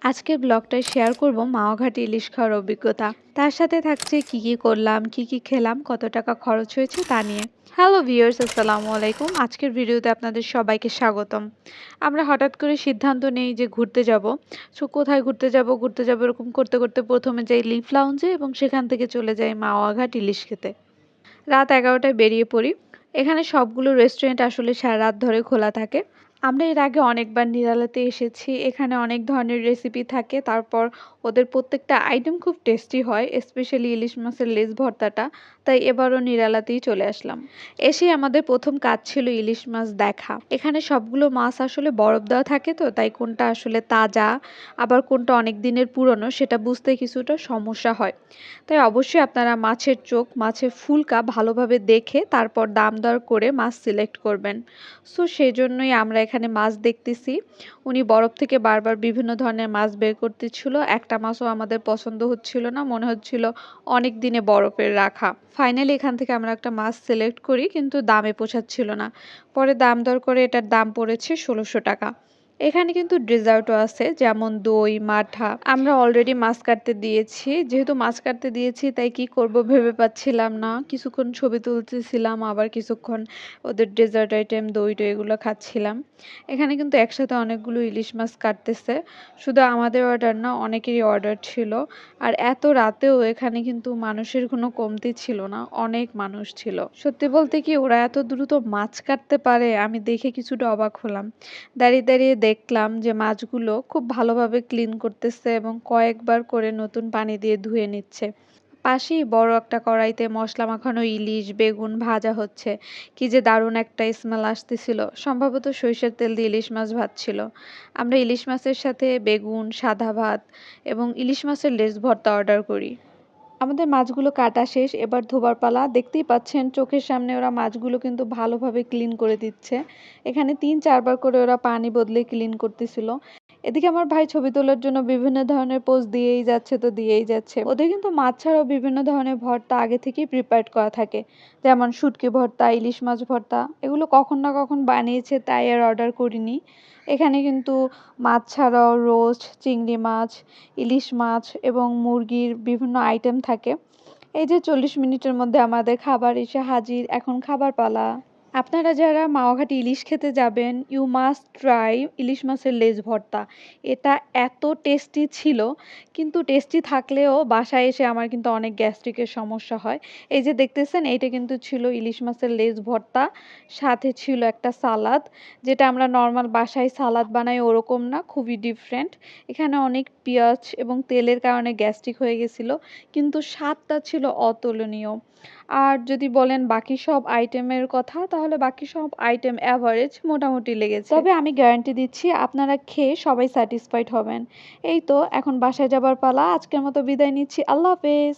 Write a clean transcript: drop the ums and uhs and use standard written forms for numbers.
আজকের ব্লগটায় শেয়ার করব মাওয়া ঘাটে ইলিশ খাওয়ার অভিজ্ঞতা। তার সাথে থাকছে কি করলাম, কি খেলাম, কত টাকা খরচ হয়েছে তা নিয়ে। হ্যালো ভিউয়ার্স, আসসালামু আলাইকুম। আজকের ভিডিওতে আপনাদের সবাইকে স্বাগতম। আমরা হঠাৎ করে সিদ্ধান্ত নেই যে ঘুরতে যাব। সো কোথায় ঘুরতে যাব এরকম করতে করতে প্রথমে যাই লিফ লাউঞ্জে এবং সেখান থেকে চলে যাই মাওয়া ঘাট ইলিশ খেতে। রাত 11টায় বেরিয়ে পড়ি। এখানে সবগুলো রেস্টুরেন্ট আসলে সারা রাত ধরে খোলা থাকে। আমরা এর আগে অনেকবার নিরালাতে এসেছি। এখানে অনেক ধরনের রেসিপি থাকে। তারপর ওদের প্রত্যেকটা আইটেম খুব টেস্টি হয়। স্পেশালি ইলিশ মাছের লেজ ভর্তাটা। তাই এবারও নিরালাতেই চলে আসলাম। এসেই আমাদের প্রথম কাজ ছিল ইলিশ মাছ দেখা। এখানে সবগুলো মাছ আসলে বরফ দেওয়া থাকে তো, তাই কোনটা আসলে তাজা আবার কোনটা অনেক দিনের পুরনো সেটা বুঝতে কিছুটা সমস্যা হয়। তাই অবশ্যই আপনারা মাছের চোখ, মাছের ফুলকা ভালোভাবে দেখে তারপর দাম দর করে মাছ সিলেক্ট করবেন। সো সেজন্যই আমরা এখানে মাছ দেখতেছি। উনি বরফ থেকে বারবার বিভিন্ন ধরনের মাছ বের করতেছিল। একটা মাছও আমাদের পছন্দ হচ্ছিল না, মনে হচ্ছিল অনেক দিনে বরফের রাখা। ফাইনালি এখান থেকে আমরা একটা মাছ সিলেক্ট করি, কিন্তু দামে পোষাচ্ছিল না। পরে দাম দর করে এটার দাম পড়েছে 1600 টাকা। এখানে কিন্তু ডেজার্টও আছে, যেমন দই, মাঠা। আমরা অলরেডি মাছ কাটতে দিয়েছি। যেহেতু মাছ কাটতে দিয়েছি তাই কি করব ভেবে পাচ্ছিলাম না। কিছুক্ষণ ছবি তুলতেছিলাম, আবার কিছুক্ষণ ওদের ডেজার্ট আইটেম দই টই এগুলো খাচ্ছিলাম। এখানে কিন্তু একসাথে অনেকগুলো ইলিশ মাছ কাটতেছে। শুধু আমাদের অর্ডার না, অনেকেরই অর্ডার ছিল। আর এত রাতেও এখানে কিন্তু মানুষের কোনো কমতি ছিল না, অনেক মানুষ ছিল। সত্যি বলতে কি, ওরা এত দ্রুত মাছ কাটতে পারে আমি দেখে কিছুটা অবাক হলাম। দাঁড়িয়ে দাঁড়িয়ে দেখলাম যে মাছগুলো খুব ভালোভাবে ক্লিন করতেছে এবং কয়েকবার করে নতুন পানি দিয়ে ধুয়ে নিচ্ছে। পাশেই বড় একটা কড়াইতে মশলা মাখানো ইলিশ বেগুন ভাজা হচ্ছে। কি যে দারুণ একটা স্মেল আসতেছিল। সম্ভবত সরিষার তেল দিয়ে ইলিশ মাছ ভাজছিল। আমরা ইলিশ মাছের সাথে বেগুন, সাদা ভাত এবং ইলিশ মাছের লেজ ভর্তা অর্ডার করি। আমাদের মাছগুলো কাটা শেষ, এবার ধোবার পালা। দেখতেই পাচ্ছেন চোখের সামনে ওরা মাছগুলো কিন্তু ভালোভাবে ক্লিন করে দিচ্ছে। এখানে 3-4 বার করে ওরা পানি বদলে ক্লিন করতেছিল। এদিকে আমার ভাই ছবি তোলার জন্য বিভিন্ন ধরনের পোজ দিয়েই যাচ্ছে তো দিয়েই যাচ্ছে। ওদের কিন্তু মাছ ছাড়াও বিভিন্ন ধরনের ভর্তা আগে থেকেই প্রিপেয়ার করা থাকে, যেমন শুটকি ভর্তা, ইলিশ মাছ ভর্তা। এগুলো কখন না কখন বানিয়েছে, তাই আর অর্ডার করিনি। এখানে কিন্তু মাছ ছাড়াও রোস্ট, চিংড়ি মাছ, ইলিশ মাছ এবং মুরগির বিভিন্ন আইটেম থাকে। এই যে 40 মিনিটের মধ্যে আমাদের খাবার এসে হাজির, এখন খাবার পালা। আপনারা যারা মাওয়া ইলিশ খেতে যাবেন, ইউ মাস্ট ট্রাই ইলিশ মাছের লেজ ভর্তা। এটা এত টেস্টি ছিল, কিন্তু টেস্টি থাকলেও বাসায় এসে আমার কিন্তু অনেক গ্যাস্ট্রিকের সমস্যা হয়। এই যে দেখতেছেন, এইটা কিন্তু ছিল ইলিশ মাছের লেজ ভর্তা। সাথে ছিল একটা সালাদ, যেটা আমরা নর্মাল বাসায় সালাদ বানাই ওরকম না, খুবই ডিফারেন্ট। এখানে অনেক পেঁয়াজ এবং তেলের কারণে গ্যাস্ট্রিক হয়ে গেছিল, কিন্তু স্বাদটা ছিল অতুলনীয়। আর যদি বলেন বাকি সব আইটেমের কথা, তাহলে বাকি সব আইটেম অ্যাভারেজ মোটামুটি লেগেছে। তবে আমি গ্যারান্টি দিচ্ছি আপনারা খেয়ে সবাই স্যাটিসফাইড হবেন। এই তো এখন বাসায় যাবার পালা। আজকের মতো বিদায় নিচ্ছি। আল্লাহ হাফেজ।